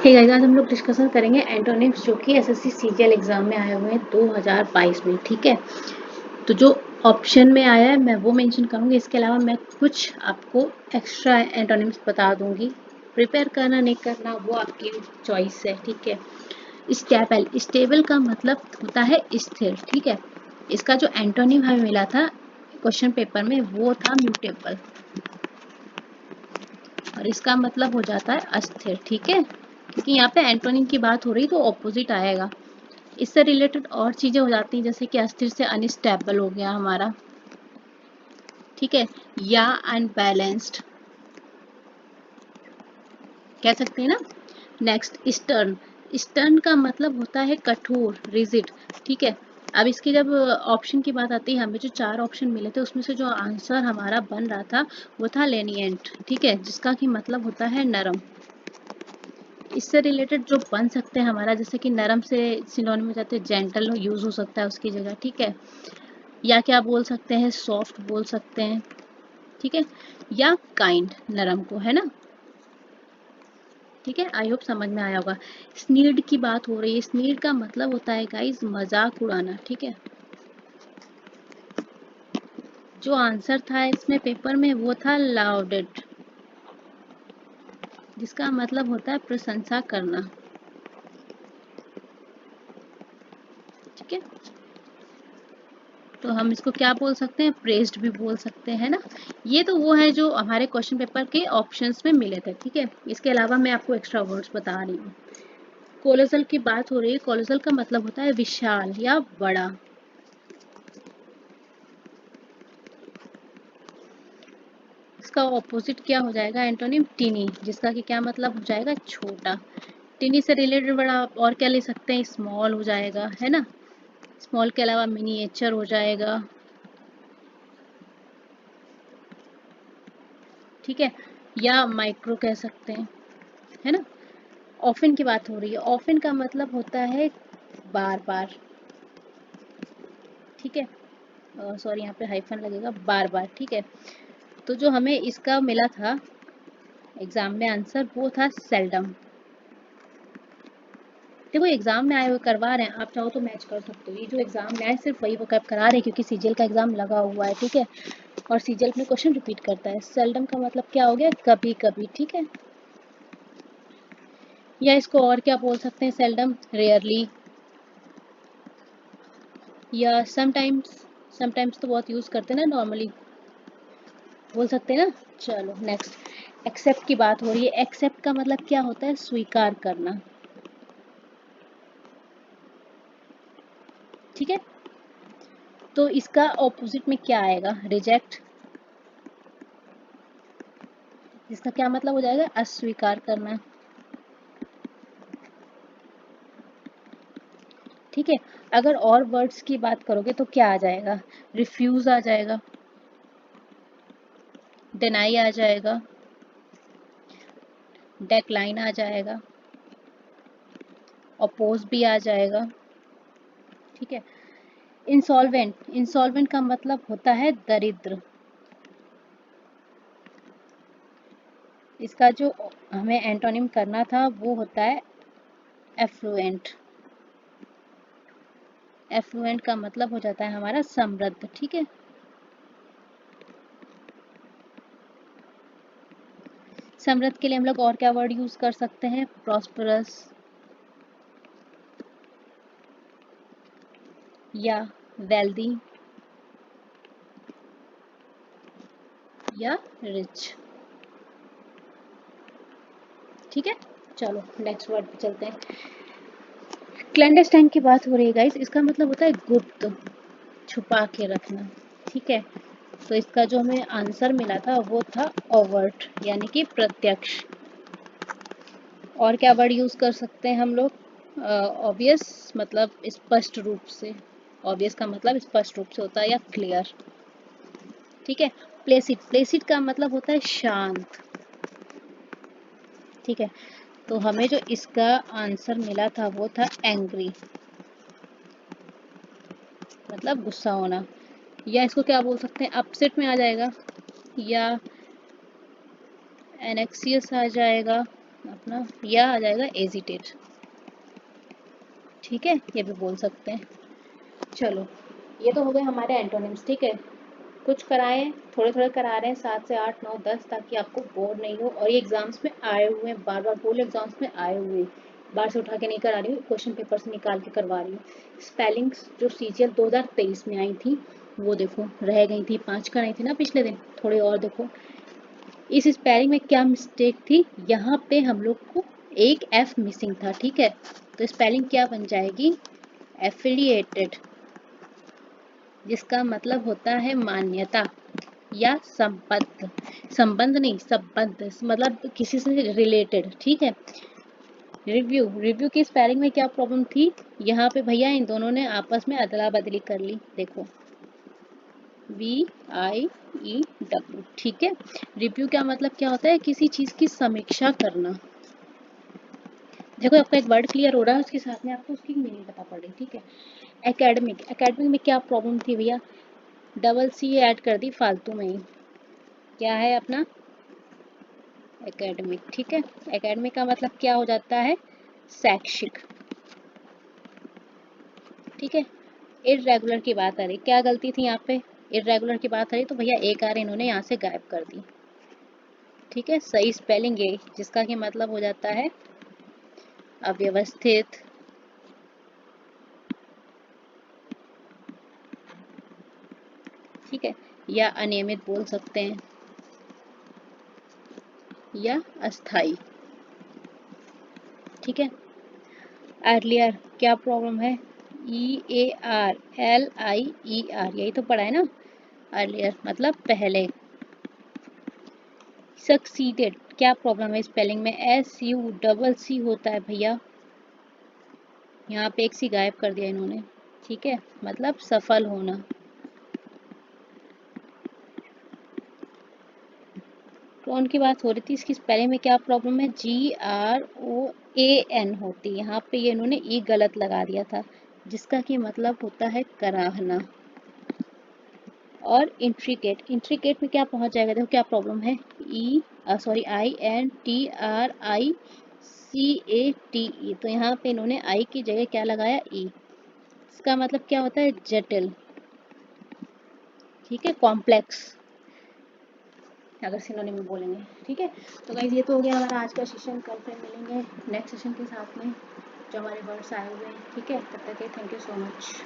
Hey guys, आज हम लोग डिस्कशन करेंगे एंटोनिम्स जो कि एसएससी सीजीएल एग्जाम में आए हुए हैं 2022 में। ठीक है, तो जो ऑप्शन में आया है मैं वो मेंशन करूंगी। इसके अलावा मैं कुछ आपको एक्स्ट्रा एंटोनिम्स बता दूंगी। प्रिपेयर करना नहीं करना वो आपकी चॉइस है। ठीक है, स्टेबल, स्टेबल का मतलब होता है स्थिर। ठीक है, इसका जो एंटोनिम हमें मिला था क्वेश्चन पेपर में वो था म्यूटेबल, और इसका मतलब हो जाता है अस्थिर। ठीक है, क्योंकि यहाँ पे एंटोनिम की बात हो रही तो ऑपोजिट आएगा। इससे रिलेटेड और चीजें हो जाती हैं, जैसे कि अस्थिर से अनस्टेबल हो गया हमारा। ठीक है, या अनबैलेंस्ड कह सकते हैं ना। नेक्स्ट स्टर्न, स्टर्न का मतलब होता है कठोर, रिजिड। ठीक है, अब इसकी जब ऑप्शन की बात आती है, हमें जो 4 ऑप्शन मिले थे उसमें से जो आंसर हमारा बन रहा था वो था लेनिएंट। ठीक है, जिसका कि मतलब होता है नरम। इससे रिलेटेड जो बन सकते हैं हमारा, जैसे कि नरम से सिनोनिम हो जाते हैं जेंटल, यूज हो सकता है उसकी जगह। ठीक है, या क्या बोल सकते हैं, सॉफ्ट बोल सकते हैं। ठीक है, या काइंड, नरम को, है ना। ठीक है, आई होप समझ में आया होगा। स्नीड की बात हो रही है, स्नीड का मतलब होता है गाइस मजाक उड़ाना। ठीक है, जो आंसर था इसमें पेपर में वो था लाउडेड, जिसका मतलब होता है प्रशंसा करना। ठीक है, तो हम इसको क्या बोल सकते हैं, प्रेज्ड भी बोल सकते हैं ना। ये तो वो है जो हमारे क्वेश्चन पेपर के ऑप्शंस में मिले थे। ठीक है, इसके अलावा मैं आपको एक्स्ट्रा वर्ड्स बता रही हूँ। कोलोसल की बात हो रही है, कोलोसल का मतलब होता है विशाल या बड़ा। इसका ऑपोजिट क्या हो जाएगा, एंटोनिम टीनी, जिसका कि क्या मतलब हो जाएगा, छोटा। टीनी से रिलेटेड बड़ा और क्या ले सकते हैं, स्मॉल हो जाएगा, है ना। स्मॉल के अलावा मिनिएचर हो जाएगा। ठीक है, या माइक्रो कह सकते हैं, है ना। ऑफन की बात हो रही है, ऑफन का मतलब होता है बार बार। ठीक है, सॉरी यहाँ पे हाइफन लगेगा, बार बार। ठीक है, तो जो हमें इसका मिला था एग्जाम में आंसर वो था सेल्डम। देखो एग्जाम में आए हुए करवा रहे हैं, आप चाहो तो मैच कर सकते हो। ये जो एग्जाम में आए सिर्फ वही वो करा रहे हैं क्योंकि सीजीएल का एग्जाम लगा हुआ है। ठीक है, और सीजीएल में क्वेश्चन रिपीट करता है। सेल्डम का मतलब क्या हो गया, कभी कभी। ठीक है, या इसको और क्या बोल सकते हैं, सेल्डम, रेयरली, या समटाइम्स। समटाइम्स तो बहुत यूज करते हैं ना, नॉर्मली बोल सकते हैं ना। चलो नेक्स्ट, एक्सेप्ट की बात हो रही है। एक्सेप्ट का मतलब क्या होता है, स्वीकार करना। ठीक है, तो इसका ऑपोजिट में क्या आएगा, रिजेक्ट, जिसका क्या मतलब हो जाएगा, अस्वीकार करना। ठीक है, अगर और वर्ड्स की बात करोगे तो क्या आ जाएगा, रिफ्यूज आ जाएगा, डिनाई आ जाएगा, डेक्लाइन आ जाएगा, अपोज भी आ जाएगा। ठीक है, इंसॉल्वेंट, इंसॉल्वेंट का मतलब होता है दरिद्र। इसका जो हमें एंटोनिम करना था वो होता है एफ्लुएंट। एफ्लुएंट का मतलब हो जाता है हमारा समृद्ध। ठीक है, समृद्ध के लिए हम लोग और क्या वर्ड यूज कर सकते हैं, प्रॉस्परस, या वेल्दी, या रिच। ठीक है, चलो नेक्स्ट वर्ड पे चलते हैं। क्लैंडस्टाइन की बात हो रही है गाइस, इसका मतलब होता है गुप्त, छुपा के रखना। ठीक है, तो इसका जो हमें आंसर मिला था वो था ओवर्ट, यानी कि प्रत्यक्ष। और क्या वर्ड यूज कर सकते हैं हम लोग, ऑब्वियस मतलब स्पष्ट रूप से। ऑब्वियस का मतलब स्पष्ट रूप से होता है, या क्लियर। ठीक है, प्लेसिड, प्लेसिड का मतलब होता है शांत। ठीक है, तो हमें जो इसका आंसर मिला था वो था एंग्री, मतलब गुस्सा होना। या इसको क्या बोल सकते हैं, अपसेट में आ जाएगा, या एनेक्सियस आ जाएगा, अपना या आ जाएगा एजिटेट, ठीक है, ये भी बोल सकते हैं। चलो, ये तो हो गए हमारे एंटोनिम्स, ठीक है। कुछ कराए, थोड़े थोड़े करा रहे हैं, 7 से 8 9 10, ताकि आपको बोर नहीं हो। और ये एग्जाम्स में आए हुए हैं, बार बार बोल, एग्जाम्स में आए हुए हैं, बाहर से उठा के नहीं करा रही हूँ, क्वेश्चन पेपर से निकाल के करवा रही हूँ। स्पेलिंग्स जो सीजीएल 2023 में आई थी, वो देखो रह गई थी, 5 कराई थी ना पिछले दिन, थोड़े और देखो। इस स्पेलिंग में क्या मिस्टेक थी, यहाँ पे हम लोग को एक एफ मिसिंग था, ठीक है। तो स्पेलिंग क्या बन जाएगी, एफिलिएटेड, जिसका मतलब होता है मान्यता या संबद्ध, संबंध नहीं, संबद्ध मतलब किसी से रिलेटेड, ठीक है। रिव्यू, रिव्यू की स्पेलिंग में क्या प्रॉब्लम थी, यहाँ पे भैया इन दोनों ने आपस में अदला बदली कर ली, देखो VIEW, ठीक है। रिव्यू क्या मतलब क्या होता है, किसी चीज की समीक्षा करना। देखो आपका एक वर्ड क्लियर हो रहा है, उसके साथ में आपको उसकी मीनिंग पता पड़ रही, ठीक है। एकेडमिक, एकेडमिक में क्या प्रॉब्लम थी भैया, डबल सी ऐड कर दी फालतू में ही, क्या है अपना एकेडमिक, ठीक है। एकेडमिक का मतलब क्या हो जाता है, शैक्षिक, ठीक है। इर्रेगुलर की बात आ रही, क्या गलती थी यहाँ पे, इर्रेगुलर की बात आ रही तो भैया एक आर इन्होंने यहाँ से गायब कर दी, ठीक है। सही स्पेलिंग ये, जिसका कि मतलब हो जाता है अव्यवस्थित, ठीक है, या अनियमित बोल सकते हैं, या अस्थाई, ठीक है। अर्लियर क्या प्रॉब्लम है, EARLIER, यही तो पढ़ा है ना, अर्लियर मतलब पहले। सक्सीडेड क्या प्रॉब्लम है स्पेलिंग में, SU होता है भैया, यहाँ पे एक सी गायब कर दिया इन्होंने, ठीक है, मतलब सफल होना। टोन की बात हो रही थी, इसकी स्पेलिंग में क्या प्रॉब्लम है, GROAN होती है, यहाँ पे ये इन्होंने ई गलत लगा दिया था, जिसका कि मतलब होता है कराहना। और इंट्रिकेट, इंट्रिकेट में क्या पहुंच जाएगा, देखो क्या प्रॉब्लम है, INTRICATE, तो यहाँ पे इन्होंने आई की जगह क्या लगाया, ई, इसका मतलब क्या होता है, जटिल, ठीक है, कॉम्प्लेक्स, अगर सिनोनिम में बोलेंगे, ठीक है। तो गाइस ये तो हो गया हमारा आज का सेशन, कल फिर मिलेंगे नेक्स्ट सेशन के साथ में, जो हमारे वर्ड्स आए हुए हैं, ठीक है। तब तक के थैंक यू सो मच।